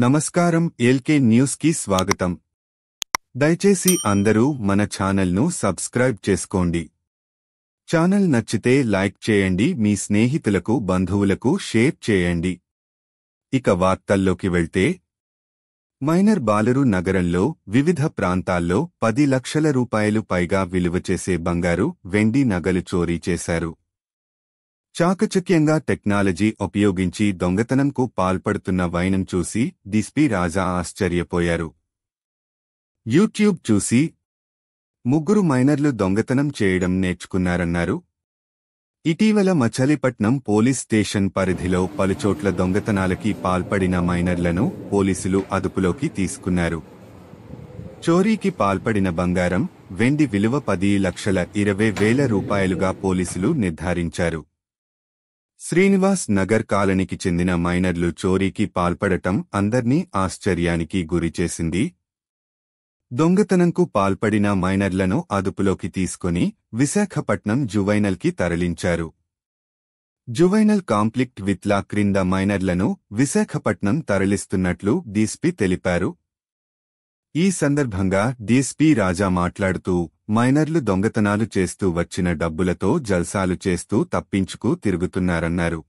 నమస్కారం LK news కి స్వాగతం. దయచేసి అందరూ మన ఛానల్ ను సబ్స్క్రైబ్ చేసుకోండి. ఛానల్ నచ్చితే లైక్ చేయండి, మీ స్నేహితులకు బంధువులకు షేర్ చేయండి. ఇక వార్తల్లోకి వెళ్తే, మైనర్ బాలరు నగరంలో వివిధ ప్రాంతాల్లో 10 లక్షల రూపాయలు పైగా విలువ చేసే బంగారు, వెండి నగలు చోరీ చేశారు. చాకచక్యంగా టెక్నాలజీ ఉపయోగించి దొంగతనంకు పాల్పడుతున్న వైనం చూసి డిఎస్పీ రాజా ఆశ్చర్యపోయారు. యూట్యూబ్ చూసి ముగ్గురు మైనర్లు దొంగతనం చేయడం నేర్చుకున్నారన్నారు. ఇటీవల మచిలీపట్నం పోలీస్ స్టేషన్ పరిధిలో పలుచోట్ల దొంగతనాలకి పాల్పడిన మైనర్లను పోలీసులు అదుపులోకి తీసుకున్నారు. చోరీకి పాల్పడిన బంగారం, వెండి విలువ 10,20,000 రూపాయలుగా పోలీసులు నిర్ధారించారు. శ్రీనివాస్ నగర్ కాలనీకి చెందిన మైనర్లు చోరీకి పాల్పడటం అందర్నీ ఆశ్చర్యానికి గురిచేసింది. దొంగతనంకు పాల్పడిన మైనర్లను అదుపులోకి తీసుకుని విశాఖపట్నం జువైనల్కి తరలించారు. జువైనల్ కాంప్లిక్ట్ విత్ లా క్రింద మైనర్లను విశాఖపట్నం తరలిస్తున్నట్లు డిఎస్పీ తెలిపారు. ఈ సందర్భంగా డిఎస్పీ రాజా మాట్లాడుతూ, మైనర్లు దొంగతనాలు చేస్తూ వచ్చిన డబ్బులతో జల్సాలు చేస్తూ తప్పించుకు తిరుగుతున్నారన్నారు.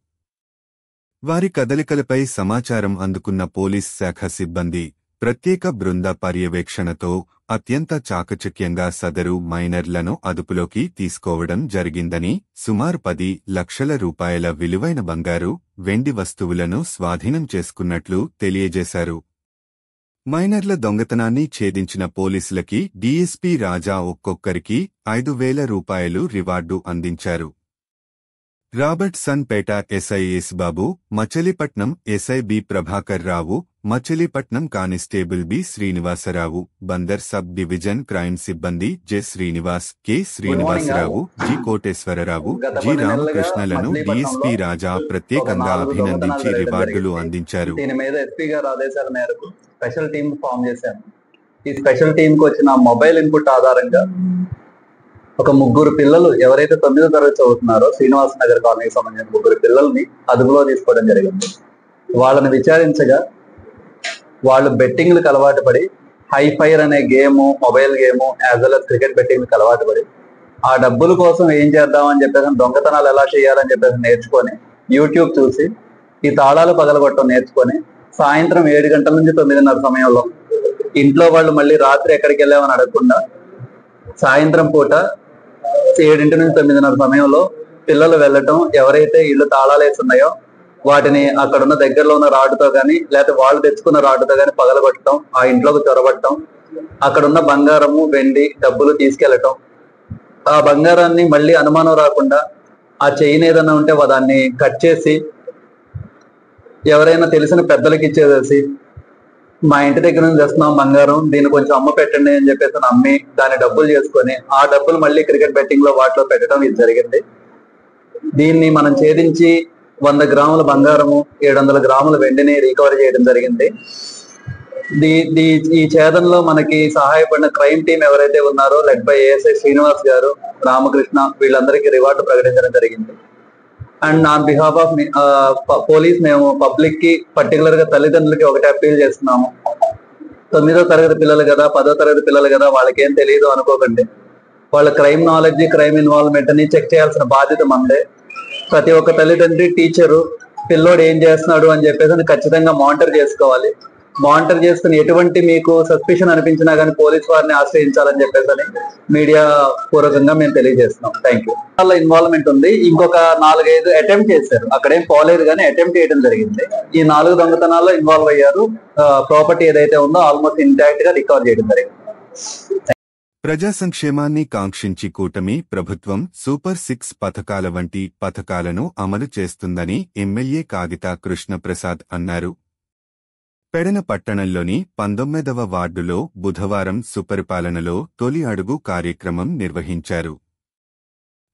వారి కదలికలపై సమాచారం అందుకున్న పోలీస్ శాఖ సిబ్బంది ప్రత్యేక బృంద పర్యవేక్షణతో అత్యంత చాకచక్యంగా సదరు మైనర్లను అదుపులోకి తీసుకోవడం జరిగిందని, సుమారు 10 లక్షల రూపాయల విలువైన బంగారు, వెండి వస్తువులను స్వాధీనం చేసుకున్నట్లు తెలియజేశారు. మైనర్ల దొంగతనాన్ని ఛేదించిన పోలీసులకి డిఎస్పీ రాజా ఒక్కొక్కరికి 5,000 రూపాయలు రివార్డు అందించారు. Robertson Peta SI S Babu, Machilipatnam SI B Prabhakar Rao, Machilipatnam constable B Srinivasarao, Bandar sub division crime సిబ్బంది J Srinivas, K Srinivasarao, G Koteswararao, G రామకృష్ణలను డిఎస్పీ రాజా ప్రత్యేకంగా అభినందించి రివార్డులు అందించారు. స్పెషల్ టీమ్ ఫామ్ చేశాను. ఈ స్పెషల్ టీమ్ కు వచ్చిన మొబైల్ ఇన్పుట్ ఆధారంగా ఒక ముగ్గురు పిల్లలు ఎవరైతే 9వ తరగతి చదువుతున్నారో శ్రీనివాస నగర్ కాలనీకి సంబంధించిన ముగ్గురు పిల్లల్ని అదుపులో తీసుకోవడం జరిగింది. వాళ్ళని విచారించగా వాళ్ళు బెట్టింగ్లకు అలవాటు పడి, హైఫైర్ అనే game, mobile game, as well as cricket బెట్టింగ్లకు అలవాటు పడి, ఆ డబ్బుల కోసం ఏం చేద్దామని చెప్పేసి, దొంగతనాలు ఎలా చేయాలని చెప్పేసి నేర్చుకొని, యూట్యూబ్ చూసి ఈ తాళాలు పగలగొట్టడం నేర్చుకొని, సాయంత్రం 7 గంటల నుంచి 9:30 సమయంలో ఇంట్లో వాళ్ళు మళ్ళీ రాత్రి ఎక్కడికి వెళ్ళామని అడగకుండా సాయంత్రం పూట 7 నుంచి 9:30 సమయంలో పిల్లలు వెళ్ళటం, ఎవరైతే ఇళ్ళు తాళాలు వేస్తున్నాయో వాటిని అక్కడున్న దగ్గరలో ఉన్న రాడ్డుతో కానీ లేకపోతే వాళ్ళు తెచ్చుకున్న రాడ్డుతో కానీ పగలగొట్టడం, ఆ ఇంట్లోకి చొరబట్టడం, అక్కడున్న బంగారము, వెండి, డబ్బులు తీసుకెళ్లటం, ఆ బంగారాన్ని మళ్ళీ అనుమానం రాకుండా ఆ చైన్ ఏదైనా ఉంటే దాన్ని కట్ చేసి ఎవరైనా తెలిసిన పెద్దలకి ఇచ్చేసేసి, మా ఇంటి దగ్గర నుంచి తెస్తున్నాం బంగారం, దీన్ని కొంచెం అమ్మ పెట్టండి అని చెప్పేసి అమ్మి దాన్ని డబ్బులు చేసుకొని ఆ డబ్బులు మళ్ళీ క్రికెట్ బెట్టింగ్ లో వాటిలో పెట్టడం ఇది జరిగింది. దీన్ని మనం ఛేదించి 100 గ్రాముల బంగారము, 700 గ్రాముల వెండిని రికవరీ చేయడం జరిగింది. ఈ ఛేదంలో మనకి సహాయపడిన క్రైమ్ టీం ఎవరైతే ఉన్నారో లెడ్ బై ఏఎస్ఐ శ్రీనివాస్ గారు, రామకృష్ణ, వీళ్ళందరికీ రివార్డు ప్రకటించడం జరిగింది. And on behalf of police మేము పబ్లిక్ కి, పర్టికులర్ గా తల్లిదండ్రులకి ఒకటి అప్పీల్ చేస్తున్నాము. 9వ తరగతి పిల్లలు కదా, 10వ తరగతి పిల్లలు కదా, వాళ్ళకేం తెలియదు అనుకోకండి. వాళ్ళ క్రైమ్ నాలెడ్జ్, క్రైమ్ ఇన్వాల్వ్మెంట్ అని చెక్ చేయాల్సిన బాధ్యత మందే. ప్రతి ఒక్క తల్లిదండ్రి, టీచరు పిల్లోడు ఏం చేస్తున్నాడు అని చెప్పేసి ఖచ్చితంగా మానిటర్ చేసుకోవాలి. మానిటర్ చేసుకుని ఎటువంటి మీకు సస్పిషన్ అనిపించినా కానీ పోలీస్ వారిని ఆశ్రయించాలని చెప్పేసి మీడియా పూర్వకంగా మేము తెలియజేస్తున్నాం. Thank you. వాళ్ళ ఇన్వాల్వ్మెంట్ ఉంది. ఇంకొక 4-5 అటెంప్ట్ చేశారు, అక్కడేం పోలేదు కానీ అటెంప్ట్ చేయడం జరిగింది. ఈ 4 దొంగతనాల్లో ఇన్వాల్వ్ అయ్యారు. ప్రాపర్టీ ఏదైతే ఉందో ఆల్మోస్ట్ ఇంటాక్ట్ గా రికవర్ చేయడం జరిగింది. ప్రజా సంక్షేమాన్ని కాంక్షించి కూటమి ప్రభుత్వం సూపర్ 6 పథకాల వంటి పథకాలను అమలు చేస్తుందని ఎమ్మెల్యే కాగితా కృష్ణప్రసాద్ అన్నారు. పెడన పట్టణంలోని 19వ వార్డులో బుధవారం సుపరిపాలనలో తొలి అడుగు కార్యక్రమం నిర్వహించారు.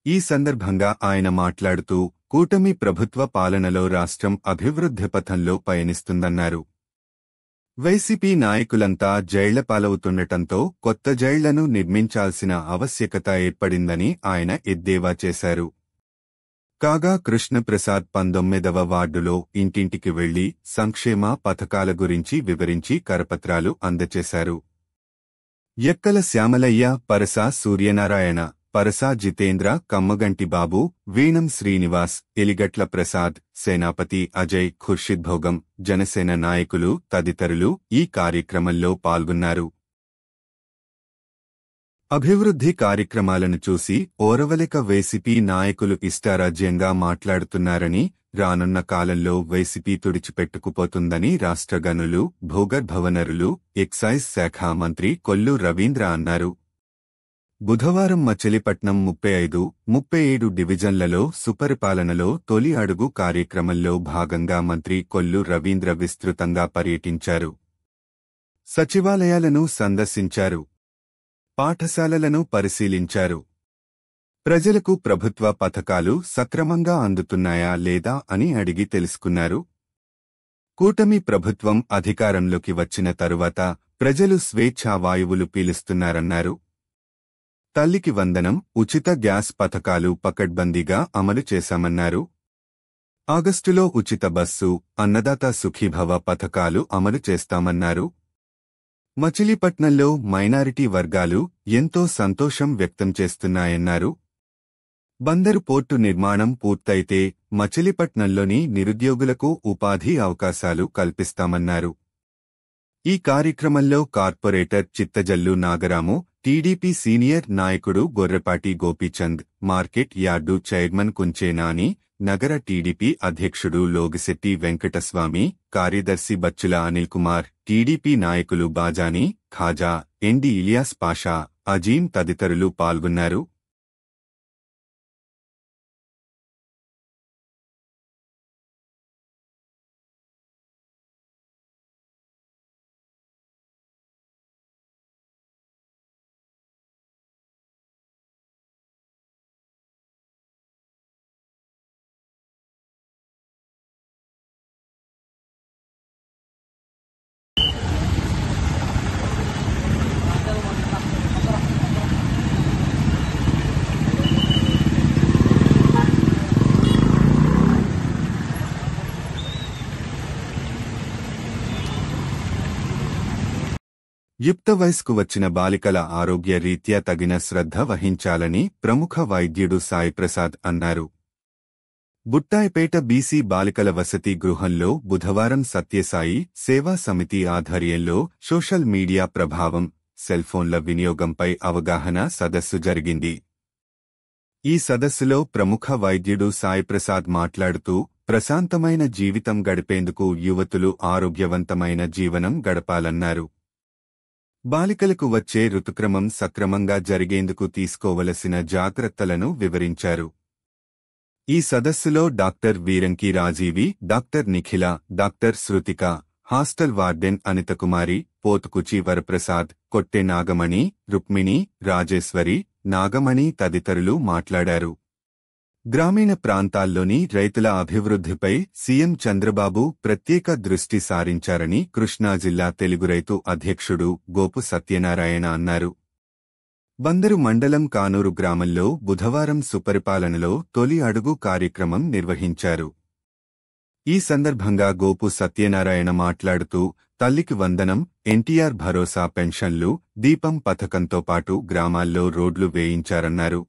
ఈ సందర్భంగా ఆయన మాట్లాడుతూ, కూటమి ప్రభుత్వ పాలనలో రాష్ట్రం అభివృద్ధి పథంలో పయనిస్తుందన్నారు. వైసీపీ నాయకులంతా జైళ్ల పాలవుతుండటంతో కొత్త జైళ్లను నిర్మించాల్సిన ఆవశ్యకత ఏర్పడిందని ఆయన ఎద్దేవా చేశారు. కాగా కృష్ణప్రసాద్ 19వ వార్డులో ఇంటింటికి వెళ్లి సంక్షేమ పథకాల గురించి వివరించి కరపత్రాలు అందజేశారు. ఎక్కల శ్యామలయ్య, పరసా సూర్యనారాయణ, పరసా జితేంద్ర, కమ్మగంటి బాబు, వీణం శ్రీనివాస్, ఎలిగట్ల ప్రసాద్, సేనాపతి అజయ్, ఖుర్షిద్ భోగం, జనసేన నాయకులు తదితరులు ఈ కార్యక్రమంలో పాల్గొన్నారు. అభివృద్ధి కార్యక్రమాలను చూసి ఓరవలేక వైసీపీ నాయకులు ఇష్టారాజ్యంగా మాట్లాడుతున్నారని, రానున్న కాలంలో వైసీపీ తుడిచిపెట్టుకుపోతుందని రాష్ట్ర గనులు, భూగర్భ వనరులు, ఎక్సైజ్ శాఖ మంత్రి కొల్లు రవీంద్ర అన్నారు. బుధవారం మచిలీపట్నం 35, 37 డివిజన్లలో సుపరిపాలనలో తొలి అడుగు కార్యక్రమంలో భాగంగా మంత్రి కొల్లు రవీంద్ర విస్తృతంగా పర్యటించారు. సచివాలయాలను సందర్శించారు. పాఠశాలలను పరిశీలించారు. ప్రజలకు ప్రభుత్వ పథకాలు సక్రమంగా అందుతున్నాయా లేదా అని అడిగి తెలుసుకున్నారు. కూటమి ప్రభుత్వం అధికారంలోకి వచ్చిన తరువాత ప్రజలు స్వేచ్ఛా వాయువులు పీలుస్తున్నారన్నారు. తల్లికి వందనం, ఉచిత గ్యాస్ పథకాలు పకడ్బందీగా అమలు చేశామన్నారు. ఆగస్టులో ఉచిత బస్సు, అన్నదాత సుఖీభవ పథకాలు అమలు చేస్తామన్నారు. మచిలీపట్నంలో మైనారిటీ వర్గాలు ఎంతో సంతోషం వ్యక్తం చేస్తున్నాయన్నారు. బందరు పోర్టు నిర్మాణం పూర్తయితే మచిలీపట్నంలోని నిరుద్యోగులకు ఉపాధి అవకాశాలు కల్పిస్తామన్నారు. ఈ కార్యక్రమంలో corporator Chittajallu Nagaramu, TDP senior నాయకుడు Gorrepati Gopichand, market yard chairman Kunche Nani, నగర టీడీపీ అధ్యక్షుడు లోగిశెట్టి వెంకటస్వామి, కార్యదర్శి బచ్చుల అనిల్ కుమార్, టీడీపీ నాయకులు బాజాని, ఖాజా, ఎన్డి ఇలియాస్ పాషా, అజీం తదితరులు పాల్గొన్నారు. యుక్త వయస్కు వచ్చిన బాలికల ఆరోగ్య రీత్యా తగిన శ్రద్ధ వహించాలని ప్రముఖ వైద్యుడు సాయిప్రసాద్ అన్నారు. బుట్టాయిపేట బీసీ బాలికల వసతి గృహంలో బుధవారం సత్యసాయి సేవా సమితి ఆధ్వర్యంలో సోషల్ మీడియా ప్రభావం, సెల్ఫోన్ల వినియోగంపై అవగాహన సదస్సు జరిగింది. ఈ సదస్సులో ప్రముఖ వైద్యుడు సాయిప్రసాద్ మాట్లాడుతూ, ప్రశాంతమైన జీవితం గడిపేందుకు యువతులు ఆరోగ్యవంతమైన జీవనం గడపాలన్నారు. బాలికలకు వచ్చే ఋతుక్రమం సక్రమంగా జరిగేందుకు తీసుకోవలసిన జాగ్రత్తలను వివరించారు. ఈ సదస్సులో doctor Veeranki Rajeevi, doctor Nikhila, doctor Shruthika, hostel warden Anithakumari, Pothukuchi Varaprasad, Kotte Nagamani, Rukmini, Rajeswari, Nagamani తదితరులు మాట్లాడారు. గ్రామీణ ప్రాంతాల్లోని రైతుల అభివృద్ధిపై సీఎం చంద్రబాబు ప్రత్యేక దృష్టి సారించారని కృష్ణా జిల్లా తెలుగు రైతు అధ్యక్షుడు గోపు సత్యనారాయణ అన్నారు. బందరు మండలం కానూరు గ్రామంలో బుధవారం సుపరిపాలనలో తొలి అడుగు కార్యక్రమం నిర్వహించారు. ఈ సందర్భంగా గోపు సత్యనారాయణ మాట్లాడుతూ, తల్లికి వందనం, ఎన్టీఆర్ భరోసా పెన్షన్లు, దీపం పథకంతో పాటు గ్రామాల్లో రోడ్లు వేయించారన్నారు.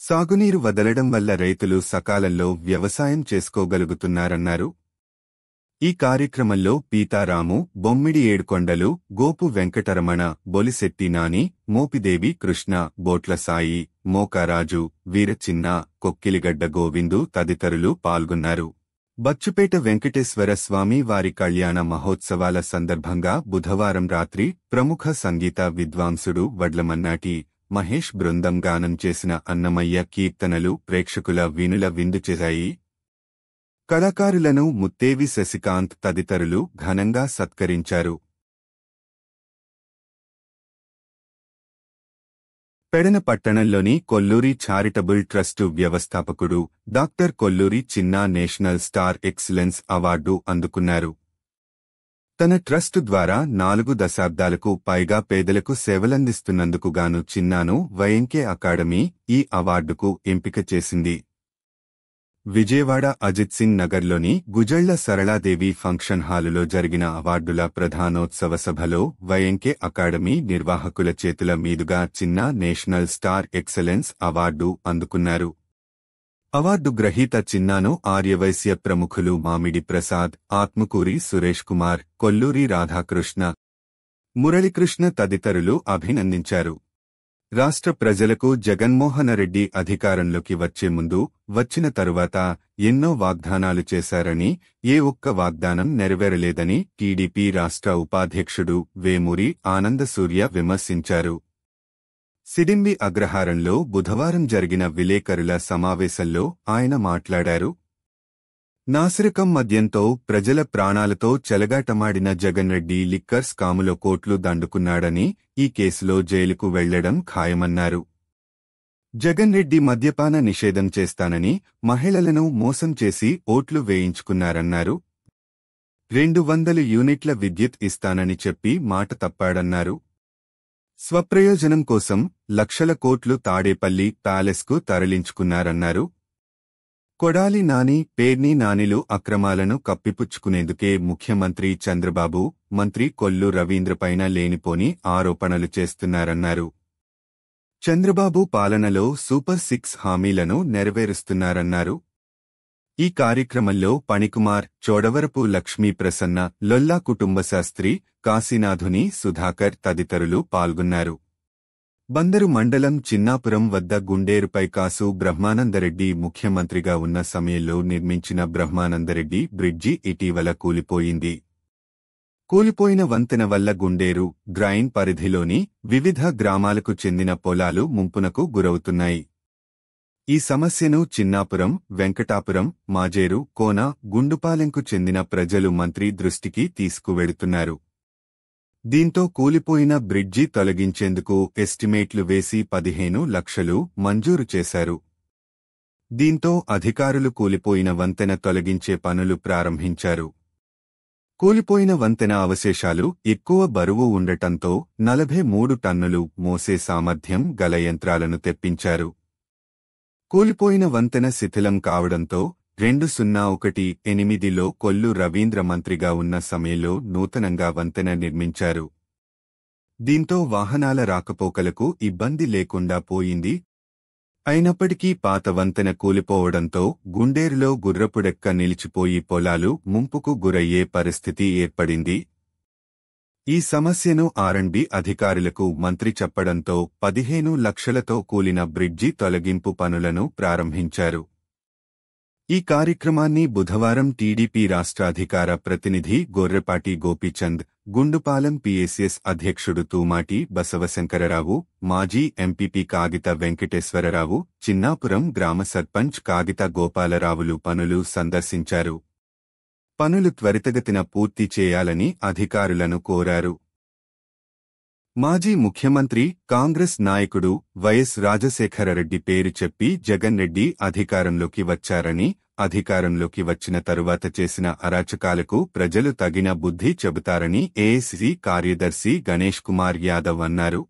సాగునీరు వదలడం వల్ల రైతులు సకాలంలో వ్యవసాయం చేసుకోగలుగుతున్నారన్నారు. ఈ కార్యక్రమంలో పీతారాము, బొమ్మిడి ఏడుకొండలు, గోపు వెంకటరమణ, బొలిశెట్టి నాని, మోపిదేవి కృష్ణ, బోట్ల సాయి, మోకారాజు, వీరచిన్న, కొక్కిలిగడ్డ గోవిందు తదితరులు పాల్గొన్నారు. బచ్చుపేట వెంకటేశ్వర స్వామి వారి కళ్యాణ మహోత్సవాల సందర్భంగా బుధవారం రాత్రి ప్రముఖ సంగీత విద్వాంసుడు వడ్లమన్నాటి మహేష్ బృందం గానం చేసిన అన్నమయ్య కీర్తనలు ప్రేక్షకుల వీనుల విందు చేశాయి. కళాకారులను ముత్తేవి శశికాంత్ తదితరులు ఘనంగా సత్కరించారు. పెడన పట్టణంలోని కొల్లూరి చారిటబుల్ ట్రస్టు వ్యవస్థాపకుడు డాక్టర్ కొల్లూరి చిన్నా నేషనల్ స్టార్ ఎక్సలెన్స్ అవార్డు అందుకున్నారు. తన ట్రస్టు ద్వారా 4 దశాబ్దాలకు పైగా పేదలకు సేవలందిస్తున్నందుకు గాను చిన్నాను వైఎంకే అకాడమీ ఈ అవార్డుకు ఎంపిక చేసింది. విజయవాడ అజిత్ సింగ్ నగర్లోని గుజళ్ల సరళాదేవి ఫంక్షన్ హాలులో జరిగిన అవార్డుల ప్రధానోత్సవ సభలో వైఎంకే అకాడమీ నిర్వాహకుల చేతుల మీదుగా చిన్నా నేషనల్ స్టార్ ఎక్సలెన్స్ అవార్డు అందుకున్నారు. అవార్డు గ్రహీత చిన్నాను ఆర్యవైశ్య ప్రముఖులు మామిడి ప్రసాద్, ఆత్మకూరి సురేష్ కుమార్, కొల్లూరి రాధాకృష్ణ, మురళీకృష్ణ తదితరులు అభినందించారు. రాష్ట్ర ప్రజలకు జగన్మోహనరెడ్డి అధికారంలోకి వచ్చే ముందు, వచ్చిన తరువాత ఎన్నో వాగ్దానాలు చేశారని, ఏ ఒక్క వాగ్దానం నెరవేరలేదని టీడీపీ రాష్ట్ర ఉపాధ్యక్షుడు వేమూరి ఆనందసూర్య విమర్శించారు. సిడింబి అగ్రహారంలో బుధవారం జరిగిన విలేకరుల సమావేశంలో ఆయన మాట్లాడారు. నాసిరకం మద్యంతో ప్రజల ప్రాణాలతో చెలగాటమాడిన జగన్రెడ్డి లిక్కర్ స్కాములో కోట్లు దండుకున్నాడని, ఈ కేసులో జైలుకు వెళ్లడం ఖాయమన్నారు. జగన్రెడ్డి మద్యపాన నిషేధం చేస్తానని మహిళలను మోసం చేసి ఓట్లు వేయించుకున్నారన్నారు. 200 యూనిట్ల విద్యుత్ ఇస్తానని చెప్పి మాట తప్పాడన్నారు. స్వప్రయోజనం కోసం లక్షల కోట్లు తాడేపల్లి ప్యాలెస్కు తరలించుకున్నారన్నారు. కొడాలి నాని, పేర్ని నానిలు అక్రమాలను కప్పిపుచ్చుకునేందుకే ముఖ్యమంత్రి చంద్రబాబు, మంత్రి కొల్లు రవీంద్రపైన లేనిపోని ఆరోపణలు చేస్తున్నారన్నారు. చంద్రబాబు పాలనలో సూపర్ 6 హామీలను నెరవేరుస్తున్నారన్నారు. ఈ కార్యక్రమంలో పణికుమార్, చోడవరపు లక్ష్మీ ప్రసన్న, లొల్లా కుటుంబశాస్త్రి, కాశీనాథుని సుధాకర్ తదితరులు పాల్గొన్నారు. బందరు మండలం చిన్నాపురం వద్ద గుండేరుపై కాసు బ్రహ్మానందరెడ్డి ముఖ్యమంత్రిగా ఉన్న సమయంలో నిర్మించిన బ్రహ్మానందరెడ్డి బ్రిడ్జి ఇటీవల కూలిపోయింది. కూలిపోయిన వంతెన వల్ల గుండేరు, గ్రాయిన్ పరిధిలోని వివిధ గ్రామాలకు చెందిన పొలాలు ముంపునకు గురవుతున్నాయి. ఈ సమస్యను చిన్నాపురం, వెంకటాపురం, మాజేరు, కోన, గుండుపాలెంకు చెందిన ప్రజలు మంత్రి దృష్టికి తీసుకువెడుతున్నారు. దీంతో కూలిపోయిన బ్రిడ్జి తొలగించేందుకు ఎస్టిమేట్లు వేసి 15 లక్షలు మంజూరు చేశారు. దీంతో అధికారులు కూలిపోయిన వంతెన తొలగించే పనులు ప్రారంభించారు. కూలిపోయిన వంతెన అవశేషాలు ఎక్కువ బరువు ఉండటంతో 43 టన్నులు మోసే సామర్థ్యం గల యంత్రాలను తెప్పించారు. కూలిపోయిన వంతెన శిథిలం కావడంతో 2018లో కొల్లు రవీంద్ర మంత్రిగా ఉన్న సమయంలో నూతనంగా వంతెన నిర్మించారు. దీంతో వాహనాల రాకపోకలకు ఇబ్బంది లేకుండా పోయింది. అయినప్పటికీ పాత వంతెన కూలిపోవడంతో గుండేరులో గుర్రపుడెక్క నిలిచిపోయి పొలాలు ముంపుకు గురయ్యే పరిస్థితి ఏర్పడింది. ఈ సమస్యను ఆర్ఎండ్బి అధికారులకు మంత్రి చెప్పడంతో 15 లక్షలతో కూలిన బ్రిడ్జి తొలగింపు పనులను ప్రారంభించారు. ఈ కార్యక్రమాన్ని బుధవారం టీడీపీ రాష్ట్ర అధికార ప్రతినిధి గొర్రెపాటి గోపీచంద్, గుండుపాలెం పీఎస్ఎస్ అధ్యక్షుడు తూమాటి బసవశంకరరావు, మాజీ ఎంపీపీ కాగిత వెంకటేశ్వరరావు, చిన్నాపురం గ్రామ సర్పంచ్ కాగిత గోపాలరావులు పనులు సందర్శించారు. పనులు త్వరితగతిన పూర్తి చేయాలని అధికారులను కోరారు. మాజీ ముఖ్యమంత్రి, కాంగ్రెస్ నాయకుడు వైఎస్ రాజశేఖరరెడ్డి పేరు చెప్పి జగన్ రెడ్డి అధికారంలోకి వచ్చారని, అధికారంలోకి వచ్చిన తరువాత చేసిన అరాచకాలకు ప్రజలు తగిన బుద్ధి చెబుతారని ఏఐసీసీ కార్యదర్శి గణేష్ కుమార్ యాదవ్ అన్నారు.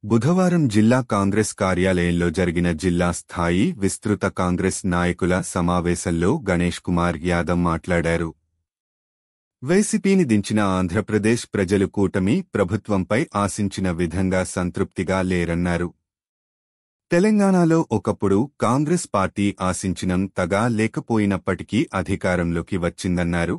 బుధవారం జిల్లా కాంగ్రెస్ కార్యాలయంలో జరిగిన జిల్లా స్థాయి విస్తృత కాంగ్రెస్ నాయకుల సమావేశంలో గణేష్ కుమార్ యాదవ్ మాట్లాడారు. వైసీపీని దించిన ఆంధ్రప్రదేశ్ ప్రజలు కూటమి ప్రభుత్వంపై ఆశించిన విధంగా సంతృప్తిగా లేరన్నారు. తెలంగాణలో ఒకప్పుడు కాంగ్రెస్ పార్టీ ఆశించినంతగా లేకపోయినప్పటికీ అధికారంలోకి వచ్చిందన్నారు.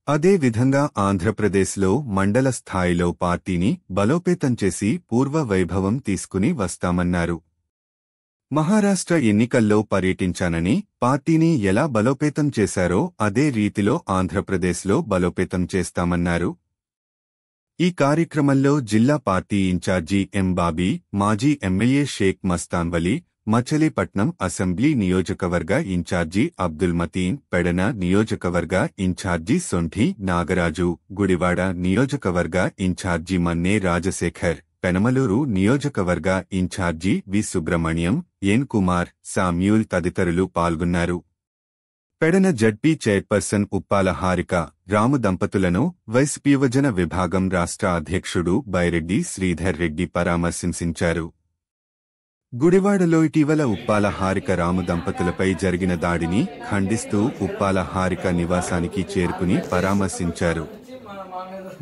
అదే విధంగా ఆంధ్రప్రదేశ్లో మండల స్థాయిలో పార్టీని బలోపేతం చేసి పూర్వ వైభవం తీసుకుని వస్తామన్నారు. మహారాష్ట్ర ఎన్నికల్లో పర్యటించానని, పార్టీని ఎలా బలోపేతం చేశారో అదే రీతిలో ఆంధ్రప్రదేశ్లో బలోపేతం చేస్తామన్నారు. ఈ కార్యక్రమంలో జిల్లా పార్టీ ఇన్ఛార్జి ఎం బాబీ, మాజీ ఎమ్మెల్యే షేక్ మస్తాన్వలి, మచిలీపట్నం అసెంబ్లీ నియోజకవర్గ ఇన్ఛార్జి అబ్దుల్ మతీన్, పెడన నియోజకవర్గ ఇన్ఛార్జి సొంఠి నాగరాజు, గుడివాడ నియోజకవర్గ ఇన్ఛార్జి మన్నే రాజశేఖర్, పెనమలూరు నియోజకవర్గ ఇన్ఛార్జి వి సుబ్రహ్మణ్యం, ఎన్ కుమార్, సామ్యూల్ తదితరులు పాల్గొన్నారు. పెడన జడ్పీ చైర్పర్సన్ ఉప్పాల హారిక, రాము దంపతులను వైసీపీ యువజన విభాగం రాష్ట్ర అధ్యక్షుడు బైరెడ్డి శ్రీధర్ రెడ్డి పరామర్శించారు. గుడివాడలో ఇటీవల ఉప్పాల హారిక రాము దంపతులపై జరిగిన దాడిని ఖండిస్తూ ఉప్పాల హారిక నివాసానికి చేరుకుని పరామర్శించారు.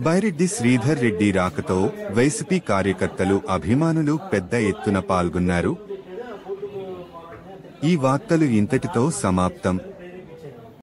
బైరెడ్డి శ్రీధర్ రెడ్డి రాకతో వైసీపీ కార్యకర్తలు, అభిమానులు పెద్ద ఎత్తున పాల్గొన్నారు. ఈ వార్తలు ఇంతటితో సమాప్తం.